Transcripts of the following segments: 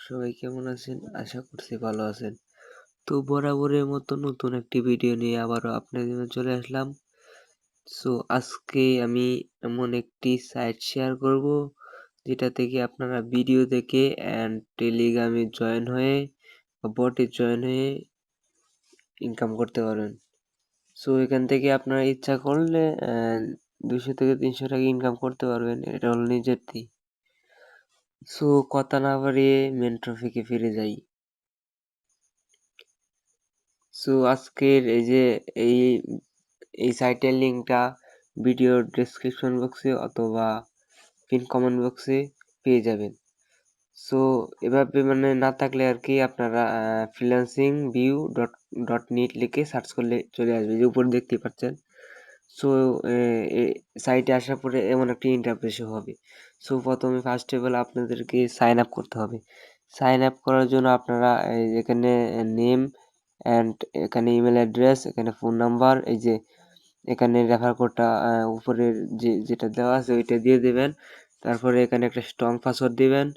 সবাই কেমন আছেন? আশা করছি ভালো আছেন। তো বরাবরের মতো নতুন একটি ভিডিও নিয়ে আবারও আপনাদের জন্য চলে আসলাম। সো আজকে আমি এমন একটি সাইট শেয়ার করব যেটা থেকে আপনারা ভিডিও দেখে অ্যান্ড টেলিগ্রামে জয়েন হয়ে বা বটে জয়েন হয়ে ইনকাম করতে পারবেন। সো এখান থেকে আপনারা ইচ্ছা করলে 200 থেকে 300 টাকা ইনকাম করতে পারবেন। এটা হলো নিজের দি। সো কথা না বাড়িয়ে মেন টপিকে ফিরে যাই। সো আজকের এই এই সাইটের লিঙ্কটা ভিডিওর ডেসক্রিপশন বক্সে অথবা পিন কমেন্ট বক্সে পেয়ে যাবেন। সো এভাবে মানে না থাকলে আর কি আপনারা freelancing view dot dot net লিখে সার্চ করলে চলে আসবে, যে উপরে দেখতে পাচ্ছেন। সো সাইটে আসার পরে এমন একটি ইন্টারফেস হবে। সো প্রথমে ফার্স্ট অফ অল আপনাদেরকে সাইন আপ করতে হবে। সাইন আপ করার জন্য আপনারা এখানে নেম অ্যান্ড এখানে ইমেল অ্যাড্রেস, এখানে ফোন নাম্বার, এই যে এখানে রেফার কোডটা উপরের যেটা দেওয়া আছে ওইটা দিয়ে দেবেন। তারপরে এখানে একটা স্ট্রং পাসওয়ার্ড দিবেন।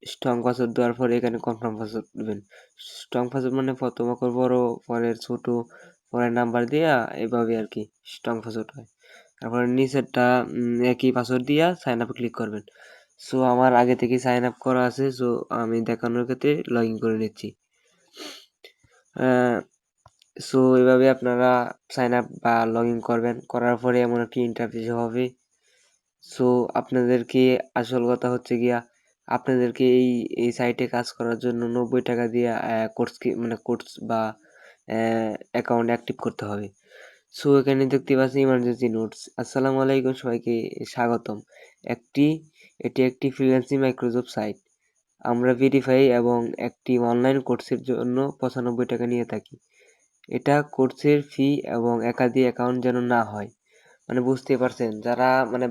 স্ট্রং পাসওয়ার্ড দেওয়ার পরে এখানে কনফার্ম পাসওয়ার্ড দিবেন। স্ট্রং পাসওয়ার্ড মানে প্রথম অক্ষর বড়, পরের ছোট, পরের নাম্বার দিয়া এভাবে আর কি স্ট্রং পাসওয়ার্ড হয়। তারপরে নিচেরটা একই পাসওয়ার্ড দিয়া সাইন আপ ক্লিক করবেন। সো আমার আগে থেকে সাইন আপ করা আছে, সো আমি দেখানোর ক্ষেত্রে লগ ইন করে নিচ্ছি। সো এভাবে আপনারা সাইন আপ বা লগ ইন করবেন, করার পরে এমন একটি ইন্টারফেস হবে। সো আপনাদেরকে আসল কথা হচ্ছে গিয়া আপনাদেরকে এই সাইটে কাজ করার জন্য 90 টাকা দিয়ে কোর্স বা অ্যাকাউন্ট অ্যাক্টিভ করতে হবে। সো এখানে দেখতে পাচ্ছি ইমার্জেন্সি নোটস। আসসালামু আলাইকুম, সবাইকে স্বাগতম। এটি একটি ফ্রিল্যান্সিং মাইক্রোসফট সাইট। আমরা ভেরিফাই এবং একটি অনলাইন কোর্সের জন্য 95 টাকা নিয়ে থাকি। এটা কোর্সের ফি এবং একাধিক অ্যাকাউন্ট যেন না হয়। মানে বুঝতে পারছেন, যারা মানে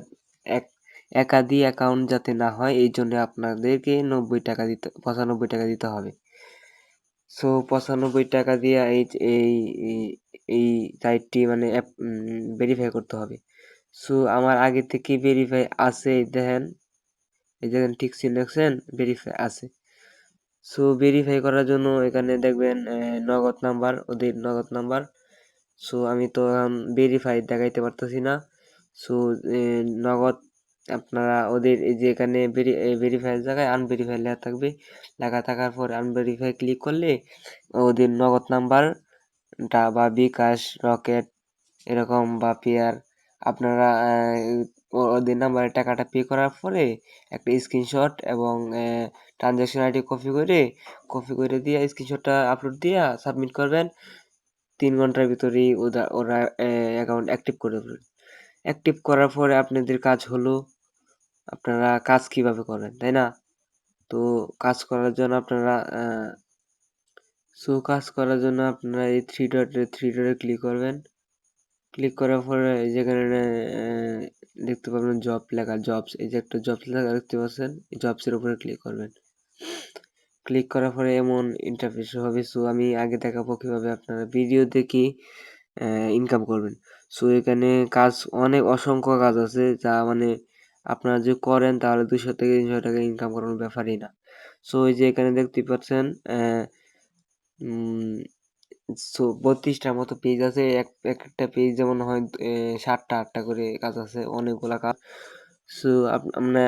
একাধিক অ্যাকাউন্ট যাতে না হয় এই জন্য আপনাদেরকে 95 টাকা দিতে হবে। সো 95 টাকা দিয়ে এই এই সাইটটি মানে ভেরিফাই করতে হবে। সো আমার আগে থেকে ভেরিফাই আছে, দেখেন এই দেখেন ঠিক চিহ্ন দেখছেন, ভেরিফাই আছে। সো ভেরিফাই করার জন্য এখানে দেখবেন নগদ নাম্বার, ওদের নগদ নাম্বার। সো আমি তো ভেরিফাইড দেখাইতে পারতেছি না। সো নগদ আপনারা ওদের এই যে এখানে ভেরিফাইয়ের জায়গায় আনভেরিফাই লেখা থাকবে। লেখা থাকার পর আনভেরিফাই ক্লিক করলে ওদের নগদ নাম্বারটা বা বিকাশ, রকেট এরকম বা পেয়ার আপনারা ওদের নাম্বারে টাকাটা পে করার পরে একটা স্ক্রিনশট এবং ট্রানজ্যাকশন আইডি কপি করে দিয়ে স্ক্রিনশটটা আপলোড দিয়ে সাবমিট করবেন। 3 ঘন্টার ভিতরেই ওরা অ্যাকাউন্ট অ্যাক্টিভ করে দেবে। অ্যাক্টিভ করার পরে আপনাদের কাজ হলো আপনারা কাজ কিভাবে করেন, তাই না? তো কাজ করার জন্য আপনারা এই থ্রি ডটে ক্লিক করবেন। ক্লিক করার পরে এই যেখানে দেখতে পাবেন জব লেখা, জবস, এই যে একটা জবস লেখা দেখতে পাচ্ছেন, এই জবসের উপরে ক্লিক করবেন। ক্লিক করার পরে এমন ইন্টারফেস হবে। সো আমি আগে দেখাবো কিভাবে আপনারা ভিডিও দেখে ইনকাম করবেন। সো এখানে কাজ অসংখ্য কাজ আছে, যা মানে আপনারা যদি করেন তাহলে 200 থেকে 300 টাকা ইনকাম করার ব্যাপারই না। সো এই যে এখানে দেখতে পাচ্ছেন 32টার মতো পেজ আছে। একটা পেজ যেমন হয় 7টা 8টা করে কাজ আছে, অনেকগুলা কাজ। সো আমরা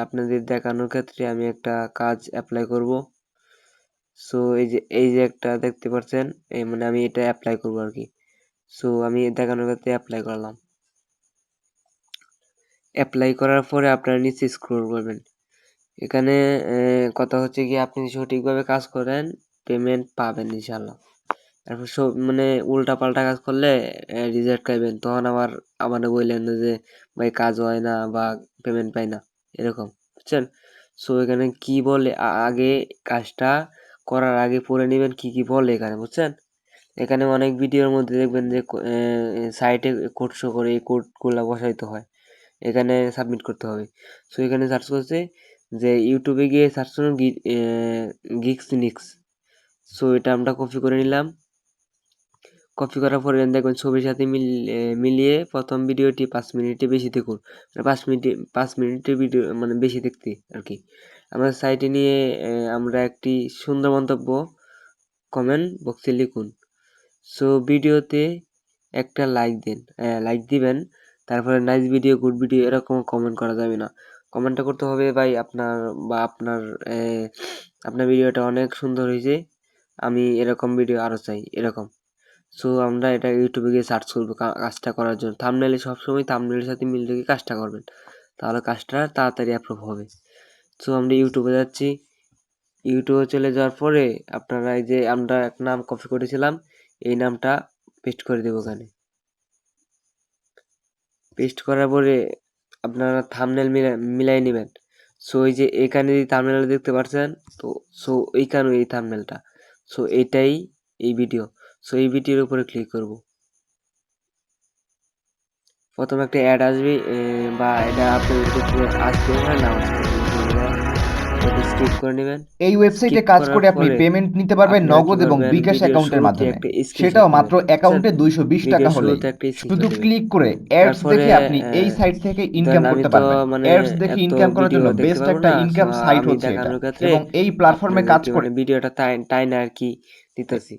আপনাদের দেখানোর ক্ষেত্রে আমি একটা কাজ অ্যাপ্লাই করব। সো এই যে একটা দেখতে পাচ্ছেন, মানে আমি এটা অ্যাপ্লাই করব আর কি। সো আমি দেখানোর ক্ষেত্রে অ্যাপ্লাই করলাম। অ্যাপ্লাই করার পরে আপনারা নিচে স্ক্রল করবেন। এখানে কথা হচ্ছে কি আপনি সঠিকভাবে কাজ করেন পেমেন্ট পাবেন ইনশাল্লাহ। তারপর সব মানে উল্টা পাল্টা কাজ করলে রিজেক্ট খাইবেন, তখন আবার বললেন যে ভাই কাজ হয় না বা পেমেন্ট পাই না, এরকম, বুঝছেন? সো এখানে কি বলে আগে কাজটা করার আগে পড়ে নেবেন কি কি বলে এখানে, বুঝছেন? এখানে অনেক ভিডিওর মধ্যে দেখবেন যে সাইটে কোড শো করে, এই কোডগুলো বসাইতে হয়, এখানে সাবমিট করতে হবে। সো এখানে সার্চ করছে যে ইউটিউবে গিয়ে সার্চ করুন গিক্স নিক্স। সো এটা আমরা কপি করে নিলাম। কপি করার পরে দেখবেন ছবির সাথে মিলিয়ে প্রথম ভিডিওটি 5 মিনিটে বেশি দেখুন। 5 মিনিটের ভিডিও মানে বেশি দেখতে আর কি। আমাদের সাইটে নিয়ে আমরা একটি সুন্দর মন্তব্য কমেন্ট বক্সে লিখুন। সো ভিডিওতে একটা লাইক দিবেন, তারপরে নাইস ভিডিও, গুড ভিডিও এরকম কমেন্ট করা যাবে না। কমেন্টটা করতে হবে ভাই আপনার ভিডিওটা অনেক সুন্দর হয়েছে, আমি এরকম ভিডিও আরও চাই, এরকম। সো আমরা এটা ইউটিউবে গিয়ে সার্চ করবো কাজটা করার জন্য। থাম্বনেলে সবসময় থাম্বনেলের সাথে মিল রেখে কাজটা করবেন, তাহলে কাজটা তাড়াতাড়ি অ্যাপ্রুভ হবে। সো আমরা ইউটিউবে যাচ্ছি। ইউটিউবে চলে যাওয়ার পরে আপনারা এই যে আমরা এক নাম কপি করেছিলাম, এই নামটা পেস্ট করে দেবো ওখানে। পেস্ট করার পরে আপনারা থাম্বনেল মিলাই নেবেন। সো এই যে এখানে যে থাম্বনেল দেখতে পাচ্ছেন, তো সো এইখানে এই থাম্বনেলটা, সো এটাই এই ভিডিও। সো এই ভিডিওর উপরে ক্লিক করব। প্রথমে একটা অ্যাড আসবে, বা এটা আপনাদের ক্ষেত্রে আসতে পারে নাও আসতে পারে, এটা স্কিপ করে নেবেন। এই ওয়েবসাইটে স্কিপ কাজ করার করে আপনি পরে পেমেন্ট নিতে পারবেন আপনারা কি নগদ এবং করবেন, বিকাশ ভিডিওর অ্যাকাউন্টের শুরুতে মাধ্যমে, একটা স্ক্রিনশট সেটাও নেবেন, মাত্র বুঝছেন? অ্যাকাউন্টে 220 টাকা ভিডিওর হলেই। শুরুতে একটা স্ক্রিনশট শুধু নেবেন। ক্লিক করে অ্যাডস তারপরে দেখে আপনি এই সাইট থেকে ইনকাম ধরেন আমি করতে তো পারবেন। মানে অ্যাডস দেখে এত ইনকাম করার ভিডিও জন্য দেখতে বেস্ট পারবো একটা না, সো ইনকাম সাইট আমি হচ্ছে এটা, দেখানোর ক্ষেত্রে এবং এই প্ল্যাটফর্মে কাজ আপনাদেরকে করে মানে ভিডিওটা টাইনা আর কি দিতেছি।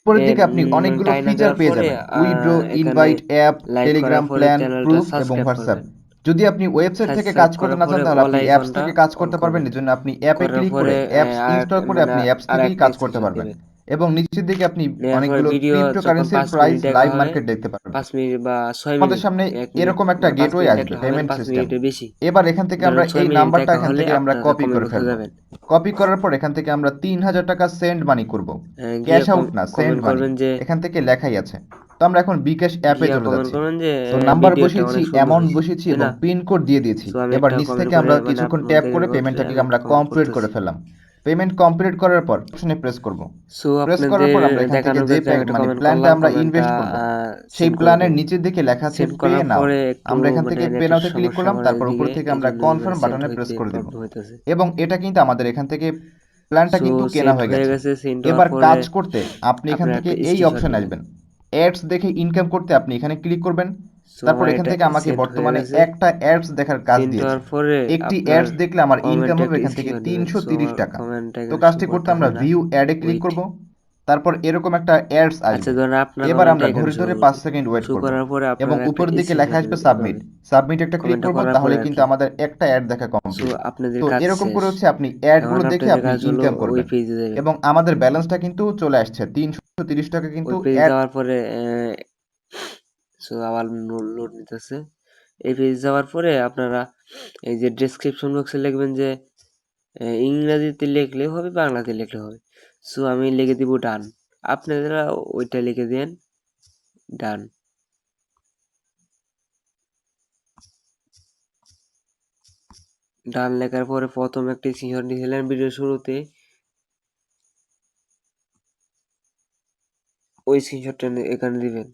উপরের দিকে আপনি মানে অনেকগুলো টাইনা ফিচার দেওয়ার পেয়ে পরে যাবেন: উইথড্র, এখানে ইনভাইট, অ্যাপ, লাইক করার টেলিগ্রাম, পরে প্ল্যান, চ্যানেলটা প্রুফ এবং সাবস্ক্রাইব হোয়াটসঅ্যাপ। করবেন। যদি আপনি ওয়েবসাইট থেকে সাবস্ক্রাইব কাজ করতে করার না চান পরে তাহলে অল আপনি অ্যাপস আইকনটা থেকে কাজ অন করতে পারবেন। করবেন। এজন্য আপনি অ্যাপে করার ক্লিক পরে করে অ্যাপস আর ইনস্টল করে মানে আপনি অ্যাপস আর থেকেই একটা কাজ করতে স্ক্রিনশট পারবেন। নেবেন। এবং নিচের দিকে আপনি নেওয়ার পরে অনেকগুলো ভিডিও যখন ক্রিপ্টোকারেন্সির 5 প্রাইস মিনিট দেখা লাইভ হয়, মার্কেট দেখতে পারবেন। 5 মিনিট বা 6 আমাদের মিনিট, সামনে 1 মিনিট এরকম একটা বা 5 গেটওয়ে মিনিট আসবে, দেখা হবে না, পেমেন্ট 5 সিস্টেম। মিনিটের বেশি। এবার এখান থেকে আমরা ধরেন 6 এই মিনিট নাম্বারটা দেখা এখান হলে থেকে আমরা আপনারা কপি কমেন্ট করে করতে ফেলবো। যাবেন। কপি করার পর এখান থেকে আমরা 3000 টাকা সেন্ড মানি করব। গিয়ে ক্যাশ আউট না, সেন্ড কমেন্ট মানি। করবেন যে এখান থেকে লেখাই আছে। তো আমরা এখন বিকাশ অ্যাপে গিয়া চলে কমেন্ট যাচ্ছি। করবেন যে সো নাম্বার ভিডিওটা বসিয়েছি, অনেক সুন্দর অ্যামাউন্ট হয়েছে, বসিয়েছি তাই এবং না? পিন কোড দিয়ে দিয়েছি। সো আমি এবার একটা নিচ কমেন্ট থেকে করে আমরা মানে কিছুক্ষণ ট্যাপ আপনাদের করে বলতে পেমেন্টটাকে আমি আমরা কমেন্ট কমপ্লিট করে করতেছি। ফেললাম। পেমেন্ট কমপ্লিট করার পর অপশনে প্রেস করব। সো প্রেস করার আপনাদের পর আমরা এখান থেকে দেখানোর যে ক্ষেত্রে আমি একটা কমেন্ট প্ল্যানটা করলাম, আমরা কমেন্টটা ইনভেস্ট করব, সেই সেন্ড করে প্ল্যানের দেব। নিচের দিকে লেখা আছে সেন্ড পে করার নাও। পরে একটু আমরা এখান মানে থেকে পে নেটের নাওতে ক্লিক সমস্যা করলাম, আমার তারপর উপর এদিকে, থেকে এই আমরা জন্যই মানে কনফার্ম সেন্ড বাটনে প্রেস হইতে করে দিব। প্রবলেম হইতেছে। এবং এটা কিন্তু আমাদের এখান থেকে প্ল্যানটা সো কিন্তু কেনা সেন্ড হয়ে হয়ে গেছে। গেছে, সেন্ড হওয়ার এবার পরে কাজ করতে আপনি এখান আপনারা থেকে একটা এই স্ক্রিনশট অপশনে নেবেন। আসবেন, অ্যাডস দেখে ইনকাম করতে আপনি এখানে ক্লিক করবেন। সো তারপর আমার এখান এটা থেকে আমাকে সেন্ড হয়ে বর্তমানে গেছে। একটা অ্যাডস দেখার কাজ সেন্ড দিয়েছে। হওয়ার পরে একটি আপনার অ্যাডস দেখলে আমার ইনকাম কমেন্টে হবে একটা এখান থেকে স্ক্রিনশট নেবেন। সো 330 আমার টাকা। কমেন্টটা তো এখানে শো কাজটি করতে আমরা করতেছে না, ভিউ অ্যাডে ক্লিক ওয়েট। করব। তারপর এরকম একটা অ্যাডস আচ্ছা আসবে। ধরেন আপনার এবার কমেন্টটা আমরা এখানে ঘড়ি শো ধরে করবে। 5 সেকেন্ড ওয়েট শো করব করার পরে এবং আপনারা একটা উপর দিকে লেখা স্ক্রিনশট আসবে নেবেন সাবমিট। এভাবে, সাবমিট একটা ক্লিক কমেন্টটা করব, করার পরে তাহলে আর কিন্তু কি। আমাদের একটা অ্যাড দেখা সো কমপ্লিট। আপনাদের তো কাজ এরকম শেষ। করে হচ্ছে আপনি অ্যাডগুলো এখন দেখে আপনাদের আপনি কাজ হলো ইনকাম ওই করবেন। পেজে যাবেন। এবং আমাদের ব্যালেন্সটা কিন্তু চলে আসছে 330 টাকা ওই কিন্তু পেজে অ্যাড। যাওয়ার পরে সো আবার লোড নিতেছে। এই পেজে যাওয়ার পরে আপনারা এই যে ডেসক্রিপশন বক্সে লিখবেন যে ইংরেজিতে লিখলেও হবে, বাংলাতে লিখলেও হবে। সো আমি লিখে দিব ডান, আপনারা ওইটা লিখে দেন ডান। ডান লেখার পরে প্রথম একটি স্ক্রিনশট নিয়েছিলেন ভিডিও শুরুতে, ওই স্ক্রিনশটটা এখানে দিবেন।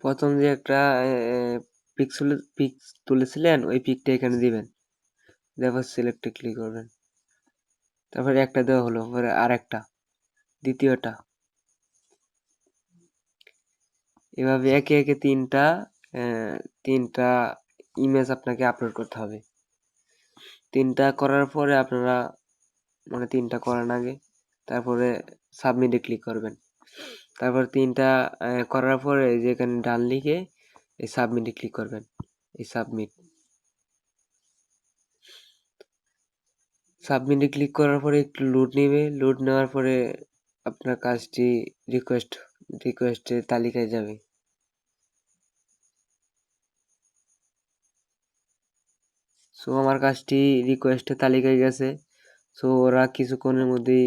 প্রথম যে একটা পিক তুলেছিলেন ওই পিকটা এখানে দিবেন, তারপর সিলেক্টে ক্লিক করবেন। তারপরে একটা দেওয়া হলো, পরে আর একটা, দ্বিতীয়টা, এভাবে একে একে তিনটা ইমেজ আপনাকে আপলোড করতে হবে। তিনটা করার পরে আপনারা মানে তিনটা করার আগে তারপরে সাবমিটে ক্লিক করবেন। তারপর তিনটা করার পরে যেখানে ডান লিখে এই সাবমিটে ক্লিক করবেন, এই সাবমিটে ক্লিক করার পরে একটু লোড নেবে, লোড নেওয়ার পরে আপনার কাজটি রিকোয়েস্টের তালিকায় যাবে। সো আমার কাজটি রিকোয়েস্টের তালিকায় গেছে। সো ওরা কিছুক্ষণের মধ্যেই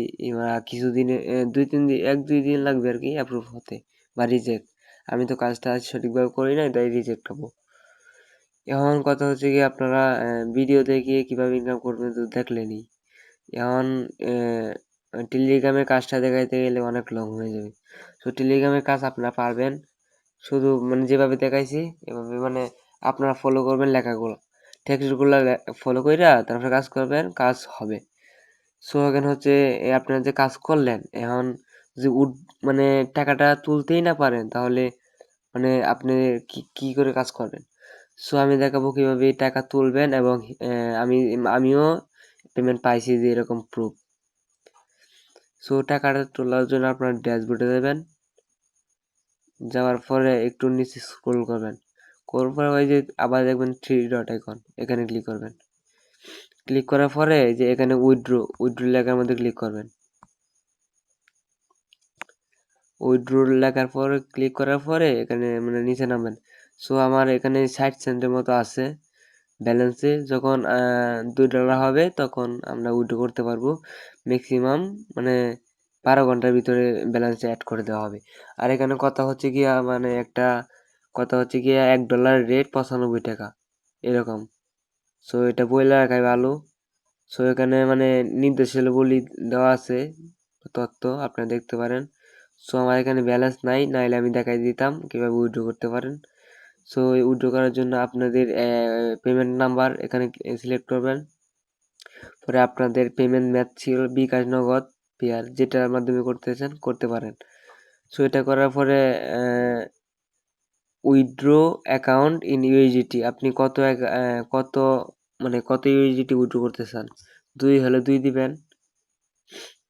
কিছুদিনে 2-3 দিন 1-2 দিন লাগবে আর কি অ্যাপ্রুভ হতে বা রিজেক্ট। আমি তো কাজটা সঠিকভাবে করি নাই, তাই রিজেক্ট হবো। এখন কথা হচ্ছে কি আপনারা ভিডিও দেখে কিভাবে ইনকাম করবেন তো দেখলেনই। এখন টেলিগ্রামের কাজটা দেখাইতে গেলে অনেক লং হয়ে যাবে। তো টেলিগ্রামের কাজ আপনারা পারবেন, শুধু মানে যেভাবে দেখাইছি এভাবে মানে আপনারা ফলো করবেন লেখাগুলো, টেক্সটগুলো ফলো কইরা তারপরে কাজ করবেন, কাজ হবে। সো এখানে হচ্ছে আপনারা যে কাজ করলেন এখন যে মানে টাকাটা তুলতেই না পারেন তাহলে মানে আপনি কি করে কাজ করবেন। সো আমি দেখাবো কিভাবে এই টাকা তুলবেন এবং আমিও পেমেন্ট পাইছি যে এরকম প্রুফ। সো টাকাটা তোলার জন্য আপনার ড্যাশবোর্ডে যাবেন, যাওয়ার পরে একটু নিচে স্ক্রল করবেন, করার পরে ওই যে আবার দেখবেন থ্রি ডট আইকন, এখানে ক্লিক করবেন। ক্লিক করার পরে যে এখানে উইথড্র লেখার মধ্যে ক্লিক করবেন। উইথড্র লেখার পরে ক্লিক করার পরে এখানে মানে নিচে নামবেন। সো আমার এখানে 60 সেন্টের মতো আছে ব্যালেন্সে। যখন $2 হবে তখন আমরা উইথড্র করতে পারবো। ম্যাক্সিমাম মানে 12 ঘন্টার ভিতরে ব্যালেন্স অ্যাড করে দেওয়া হবে। আর এখানে কথা হচ্ছে গিয়া মানে একটা কথা হচ্ছে গিয়া $1 রেট 95 টাকা এরকম। সো এটা বইলে রাখাই ভালো। সো এখানে মানে নির্দেশাবলী দেওয়া আছে, তথ্য আপনারা দেখতে পারেন। সো আমার এখানে ব্যালেন্স নাই, নাইলে আমি দেখাই দিতাম কিভাবে উইথড্র করতে পারেন। সো উইথড্র করার জন্য আপনাদের পেমেন্ট নাম্বার এখানে সিলেক্ট করবেন। পরে আপনাদের পেমেন্ট মেথড ছিল বিকাশ, নগদ, পেয়ার, যেটার মাধ্যমে করতেছেন করতে পারেন। সো এটা করার পরে উইথড্র অ্যাকাউন্ট ইন ইউএসডিটি, আপনি কত মানে কত ইউএসডিটি উইথড্র করতে চান, 2 হলে 2 দিবেন।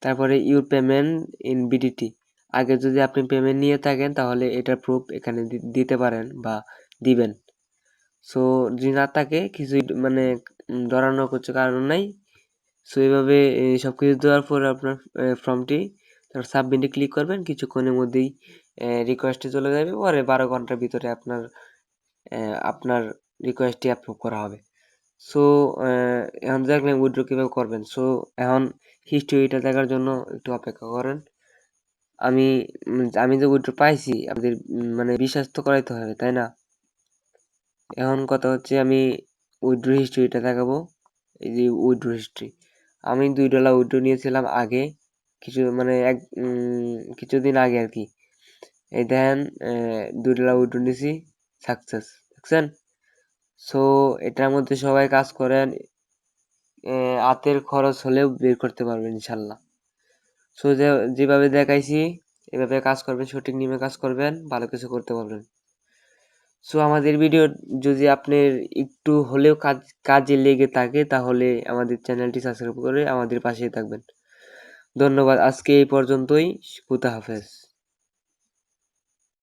তারপরে ইউর পেমেন্ট ইন বিডিটি, আগে যদি আপনি পেমেন্ট নিয়ে থাকেন তাহলে এটার প্রুফ এখানে দিতে পারেন বা দিবেন। সো যদি না থাকে কিছুই মানে ডরানোর কিছু কারণ নাই। সো এইভাবে সবকিছু দেওয়ার পর আপনার ফর্মটি তারপর সাবমিটে ক্লিক করবেন, কিছুক্ষণের মধ্যেই রিকোয়েস্টে চলে যাবে, পরে 12 ঘন্টার ভিতরে আপনার রিকোয়েস্টটি অ্যাপ্রুভ করা হবে। সো এখন দেখলেন উইথড্র কীভাবে করবেন। সো এখন হিস্টোরিটা দেখার জন্য একটু অপেক্ষা করেন। আমি যে উইথড্র পাইছি আপনাদের মানে বিশ্বাস তো করাইতে হবে, তাই না? এখন কথা হচ্ছে আমি উইথড্র হিস্টোরিটা দেখাবো। এই যে উইথড্র হিস্ট্রি, আমি $2 উইথড্র নিয়েছিলাম আগে, কিছুদিন আগে আর কি। এই দেখেন $2 উইথড্র নিয়েছি, সাকসেস, দেখছেন? সো এটার মধ্যে সবাই কাজ করেন, হাতের খরচ হলেও বের করতে পারবেন ইনশাল্লাহ। সো যেভাবে দেখাইছি এভাবে কাজ করবেন, সঠিক নিয়মে কাজ করবেন, ভালো কিছু করতে পারবেন। সো আমাদের ভিডিও যদি আপনার একটু হলেও কাজে লেগে থাকে তাহলে আমাদের চ্যানেলটি সাবস্ক্রাইব করে আমাদের পাশেই থাকবেন। ধন্যবাদ, আজকে এই পর্যন্তই। খুদা হাফেজ।